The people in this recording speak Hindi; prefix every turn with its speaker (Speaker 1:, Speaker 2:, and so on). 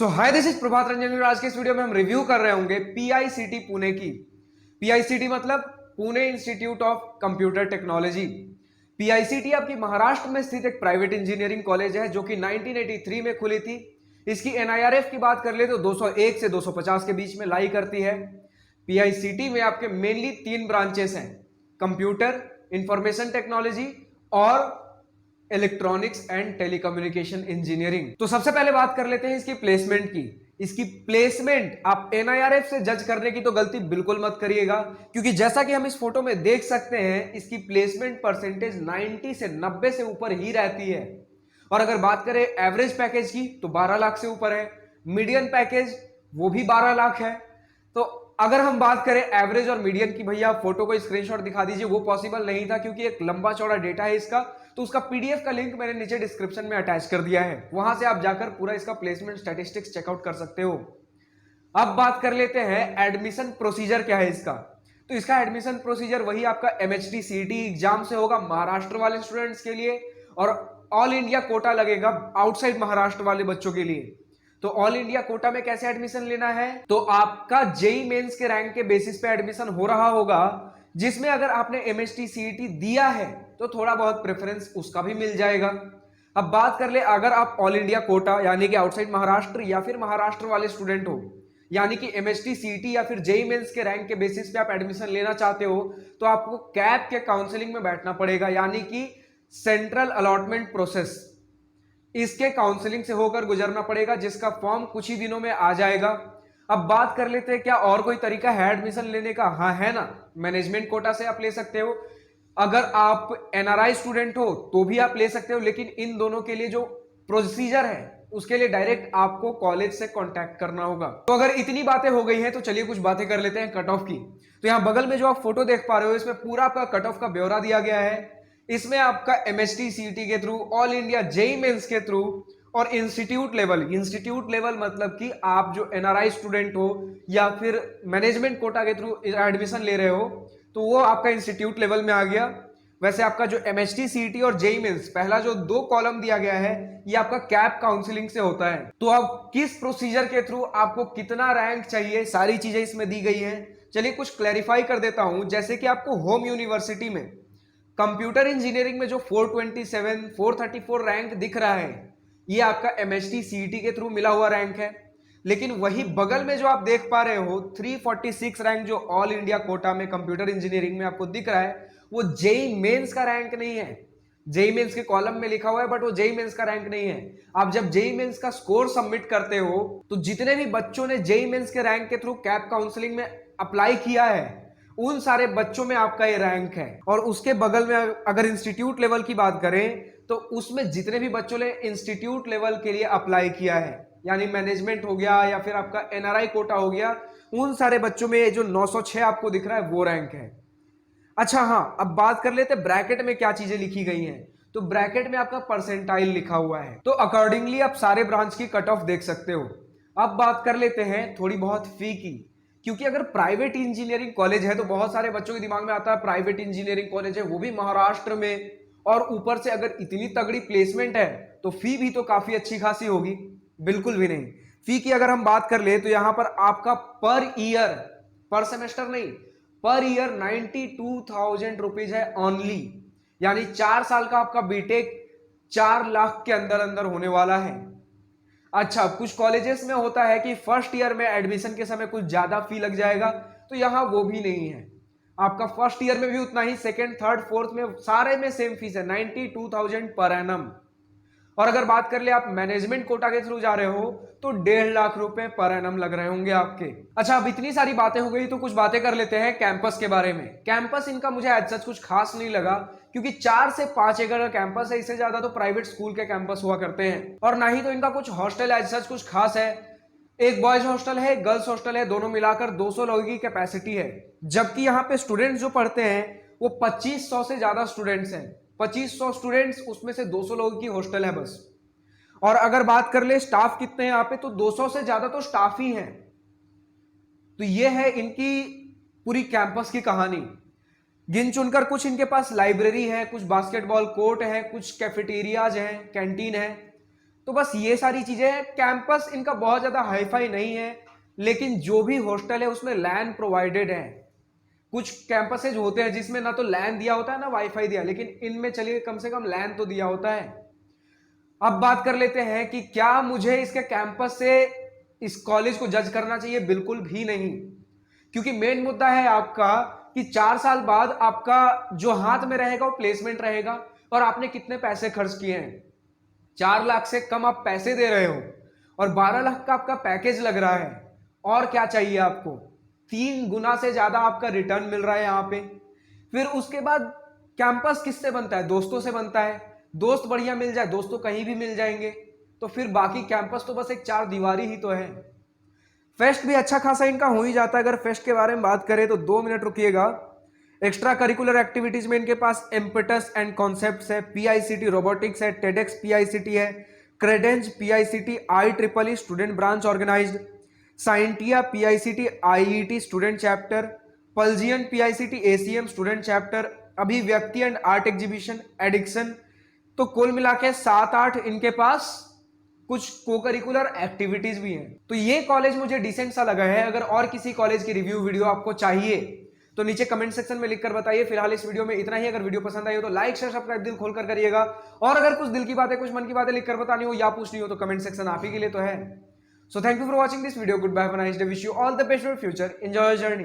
Speaker 1: Hi this is Prabhat Ranjan और आज के इस वीडियो में हम रिव्यू कर रहे होंगे पीआईसीटी पुणे की। पीआईसीटी मतलब Pune institute of computer technology. PICT आपकी महाराष्ट्र में स्थित एक प्राइवेट इंजीनियरिंग कॉलेज है जो कि 1983 में खुली थी। इसकी एनआईआरएफ की बात कर ले तो 201 से 250 के बीच में लाई करती है। पीआईसीटी में आपके मेनली 3 ब्रांचेस हैं, कंप्यूटर, इंफॉर्मेशन टेक्नोलॉजी और इलेक्ट्रॉनिक्स एंड टेलीकम्युनिकेशन इंजीनियरिंग। तो सबसे पहले बात कर लेते हैं इसकी प्लेसमेंट की। इसकी प्लेसमेंट आप एनआईआरएफ से जज करने की तो गलती बिल्कुल मत करिएगा, क्योंकि जैसा कि हम इस फोटो में देख सकते हैं इसकी प्लेसमेंट परसेंटेज 90 से 90 से ऊपर ही रहती है। और अगर बात करें एवरेज पैकेज की तो 12 लाख से ऊपर है, मीडियन पैकेज वो भी 12 लाख है। तो अगर हम बात करें एवरेज और मीडियन की, भैया फोटो को स्क्रीनशॉट दिखा दीजिए, वो पॉसिबल नहीं था क्योंकि एक लंबा चौड़ा डेटा है इसका। तो उसका पीडीएफ का लिंक मैंने नीचे डिस्क्रिप्शन में अटैच कर दिया है, वहां से आप जाकर पूरा इसका प्लेसमेंट स्टैटिस्टिक्स चेकआउट कर सकते हो। अब बात कर लेते हैं एडमिशन प्रोसीजर क्या है इसका। तो इसका एडमिशन प्रोसीजर वही आपका एमएचटी सीईटी एग्जाम से होगा महाराष्ट्र वाले स्टूडेंट्स के लिए, और ऑल इंडिया कोटा लगेगा आउटसाइड महाराष्ट्र वाले बच्चों के लिए। तो ऑल इंडिया कोटा में कैसे एडमिशन लेना है, तो आपका जेई मेंस के रैंक के बेसिस पे एडमिशन हो रहा होगा, जिसमें अगर आपने एमएचटी सीईटी दिया है तो थोड़ा बहुत प्रेफरेंस उसका भी मिल जाएगा। अब बात कर ले अगर आप ऑल इंडिया कोटा यानी कि आउटसाइड महाराष्ट्र या फिर महाराष्ट्र वाले स्टूडेंट हो, यानी कि एमएचटी सीईटी या फिर जेई मेंस के रैंक के बेसिस पे आप एडमिशन लेना चाहते हो, तो आपको कैप के काउंसलिंग में बैठना पड़ेगा, यानी कि सेंट्रल अलॉटमेंट प्रोसेस, इसके काउंसलिंग से होकर गुजरना पड़ेगा, जिसका फॉर्म कुछ ही दिनों में आ जाएगा। अब बात कर लेते हैं क्या और कोई तरीका है एडमिशन लेने का। हाँ है ना, मैनेजमेंट कोटा से आप ले सकते हो। अगर आप एनआरआई स्टूडेंट हो तो भी आप ले सकते हो, लेकिन इन दोनों के लिए जो प्रोसीजर है उसके लिए डायरेक्ट आपको कॉलेज से कांटेक्ट करना होगा। तो अगर इतनी बातें हो गई हैं तो चलिए कुछ बातें कर लेते हैं कट ऑफ की। तो यहां बगल में जो आप फोटो देख पा रहे हो इसमें पूरा आपका कट ऑफ का ब्यौरा दिया गया है। इसमें आपका एमएचटी सीईटी के through, all India JEE mains के थ्रू और इंस्टीट्यूट लेवल मतलब कि आप जो एनआरआई स्टूडेंट हो या फिर मैनेजमेंट कोटा के थ्रू एडमिशन ले रहे हो तो वो आपका इंस्टीट्यूट लेवल में आ गया। वैसे आपका जो एमएचटी सीईटी और जेई मेंस पहला जो 2 कॉलम दिया गया है ये आपका कैप काउंसलिंग से होता है। तो अब किस प्रोसीजर के थ्रू आपको कितना रैंक चाहिए, सारी चीजें इसमें दी गई हैं। चलिए कुछ क्लैरिफाई कर देता हूं। जैसे कि आपको होम यूनिवर्सिटी में कंप्यूटर इंजीनियरिंग में जो 427 434 रैंक दिख रहा है ये आपका एमएचटी सीईटी के थ्रू मिला हुआ रैंक है। लेकिन वही बगल में जो आप देख पा रहे हो 346 रैंक जो ऑल इंडिया कोटा में कंप्यूटर इंजीनियरिंग में आपको दिख रहा है वो जेई मेंस का रैंक नहीं है। जेई मेंस के कॉलम में लिखा हुआ है बट वो जेई मेंस का रैंक नहीं है। आप जब जेई मेंस का स्कोर सबमिट करते हो तो जितने भी बच्चों ने जेई मेंस के रैंक के थ्रू कैप काउंसलिंग में अप्लाई किया है उन सारे बच्चों में आपका ये रैंक है। और उसके बगल में अगर इंस्टीट्यूट लेवल की बात करें तो उसमें जितने भी बच्चों ने इंस्टीट्यूट लेवल के लिए अप्लाई किया है, यानी मैनेजमेंट हो गया या फिर आपका एनआरआई कोटा हो गया, उन सारे बच्चों में ये जो 906 आपको दिख रहा है वो रैंक है। अच्छा हाँ, अब बात कर लेते हैं ब्रैकेट में क्या चीजें लिखी गई हैं। तो ब्रैकेट में आपका परसेंटाइल लिखा हुआ है, तो अकॉर्डिंगली आप सारे ब्रांच की कट ऑफ देख सकते हो। अब बात कर लेते हैं थोड़ी बहुत फी की, क्योंकि अगर प्राइवेट इंजीनियरिंग कॉलेज है तो बहुत सारे बच्चों के दिमाग में आता है प्राइवेट इंजीनियरिंग कॉलेज है वो भी महाराष्ट्र में, और ऊपर से अगर इतनी तगड़ी प्लेसमेंट है तो फी भी तो काफी अच्छी खासी होगी। बिल्कुल भी नहीं। फी की अगर हम बात कर ले तो यहां पर आपका पर ईयर, पर सेमेस्टर नहीं, पर ईयर 92,000 रुपीज है ओनली, यानी 4 साल का आपका बीटेक 4 लाख के अंदर अंदर होने वाला है। अच्छा, कुछ कॉलेजेस में होता है कि फर्स्ट ईयर में एडमिशन के समय कुछ ज्यादा फी लग जाएगा, तो यहां वो भी नहीं है। आपका फर्स्ट ईयर में भी उतना ही, सेकेंड थर्ड फोर्थ में सारे में सेम फीस है 92,000 पर एनम। और अगर बात कर ले आप मैनेजमेंट कोटा के थ्रू जा रहे हो तो 1.5 लाख रुपए पर एनम लग रहे होंगे आपके। अच्छा, अब इतनी सारी बातें हो गई तो कुछ बातें कर लेते हैं कैंपस के बारे में। कैंपस इनका मुझे एज सच कुछ खास नहीं लगा, क्योंकि 4 से 5 एकड़ का कैंपस है, इससे ज्यादा तो प्राइवेट स्कूल के कैंपस हुआ करते हैं। और ना ही तो इनका कुछ हॉस्टल एज सच कुछ खास है। एक बॉयज हॉस्टल है, गर्ल्स हॉस्टल है, दोनों मिलाकर 200 लोगों की कैपेसिटी है। जबकि यहाँ पे स्टूडेंट्स जो पढ़ते हैं वो 2500 से ज्यादा स्टूडेंट्स हैं। 2500 स्टूडेंट्स, उसमें से 200 लोगों की हॉस्टल है बस। और अगर बात कर ले स्टाफ कितने हैं यहाँ पे, तो 200 से ज्यादा तो स्टाफ ही हैं। तो ये है इनकी पूरी कैंपस की कहानी। गिन चुनकर कुछ इनके पास लाइब्रेरी है, कुछ बास्केटबॉल कोर्ट है, कुछ कैफेटेरियाज हैं, कैंटीन है। तो बस ये सारी चीजें हैं। कैंपस इनका बहुत ज्यादा हाईफाई नहीं है, लेकिन जो भी हॉस्टल है उसमें लैन प्रोवाइडेड है। कुछ कैंपसेज होते हैं जिसमें ना तो लैन दिया होता है ना वाईफाई दिया, लेकिन इनमें चलिए कम से कम लैन तो दिया होता है। अब बात कर लेते हैं कि क्या मुझे इसके कैंपस से इस कॉलेज को जज करना चाहिए? बिल्कुल भी नहीं, क्योंकि मेन मुद्दा है आपका कि 4 साल बाद आपका जो हाथ में रहेगा वो प्लेसमेंट रहेगा, और आपने कितने पैसे खर्च किए हैं। 4 लाख से कम आप पैसे दे रहे हो और 12 लाख का आपका पैकेज लग रहा है, और क्या चाहिए आपको? 3 गुना से ज्यादा आपका रिटर्न मिल रहा है यहां पे। फिर उसके बाद कैंपस किससे बनता है? दोस्तों से बनता है। दोस्त बढ़िया मिल जाए, दोस्त तो कहीं भी मिल जाएंगे, तो फिर बाकी कैंपस तो बस एक 4 दीवारी ही तो है। फेस्ट भी अच्छा खासा इनका हो ही जाता है। अगर फेस्ट के बारे में बात करें तो 2 मिनट रुकिएगा। एक्स्ट्रा करिकुलर एक्टिविटीज में इनके पास एम्पेटस एंड कॉन्सेप्ट्स है, पीआईसीटी रोबोटिक्स है, टेडेक्स पीआईसीटी है, Credenz PICT IEEE student branch organised, Scientia PICT IET student chapter, Pulzion PICT ACM student chapter, Abhivyakti and art exhibition, addiction. तो कुल मिला के 7-8 इनके पास कुछ को करिकुलर एक्टिविटीज भी हैं। तो ये कॉलेज मुझे डिसेंट सा लगा है। अगर और किसी कॉलेज की रिव्यू वीडियो आपको चाहिए तो नीचे कमेंट सेक्शन में लिखकर बताइए। फिलहाल इस वीडियो में इतना ही। अगर वीडियो पसंद आई हो तो लाइक शेयर सब्सक्राइब दिल खोलकर करिएगा, और अगर कुछ दिल की बातें कुछ मन की बातें लिखकर बतानी हो या पूछनी हो तो कमेंट सेक्शन आप ही के लिए तो है। So thank you for watching this video. Goodbye, have a nice day, wish you all the best for future, enjoy your journey.